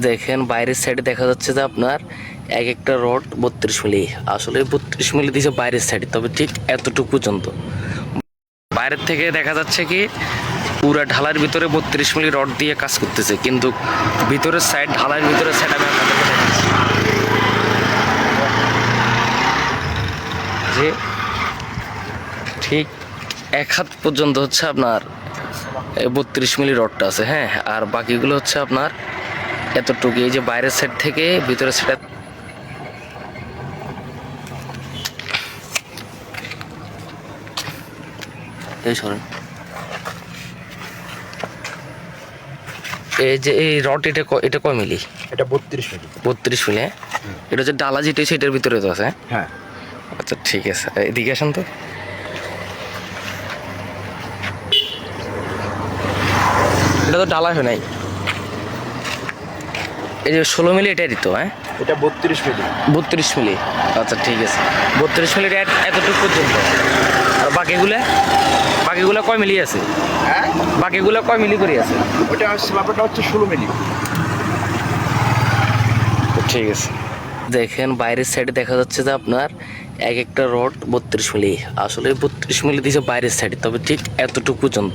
দেখেন বাইরের সাইডে দেখা যাচ্ছে যে আপনার এক একটা রড 32 মিলি, আসলে 32 মিলি দিয়েছে বাইরের সাইডে, তবে ঠিক এতটুকু পর্যন্ত। বাইরের থেকে দেখা যাচ্ছে কি পুরা ঢালার ভিতরে 32 মিলি রড দিয়ে কাজ করতেছে, কিন্তু ভিতরের সাইড, ঢালার ভিতরের সাইড আমি আপনাদেরকে দেখাচ্ছি যে ঠিক 1 হাত পর্যন্ত হচ্ছে আপনার 32 মিলি রডটা আছে। হ্যাঁ, আর বাকিগুলো হচ্ছে আপনার এতটুকু, এই যে বাইরের সাইড থেকে ভিতরের সাইড। এই সরেন, এই যে এই রড, এটা কয় মিলি? এটা 32 মিলি। 32 মিলি। এটা হচ্ছে ডালা যেটা সেটার ভিতরে তো আছে। হ্যাঁ, আচ্ছা ঠিক আছে, এদিকে আসেন তো। এটা তো ডালা হয় নাই, এই যে 16 মিলি এটাই দিত। হ্যাঁ, এটা 32 মিলি। 32 মিলি। আচ্ছা ঠিক আছে, 32 মিলির এতটুকু পর্যন্ত। আর বাকিগুলো কয় মিলি আছে? হ্যাঁ, বাকিগুলো কয় মিলি করে আছে? ওটা হচ্ছে ব্যাপারটা হচ্ছে 16 মিলি। ঠিক আছে। দেখেন বাইরের সাইডে দেখা যাচ্ছে যে আপনার এক একটা রড 32 মিলি, আসলে 32 মিলি দিয়েছে বাইরের সাইডে, তবে ঠিক এতটুকু পর্যন্ত।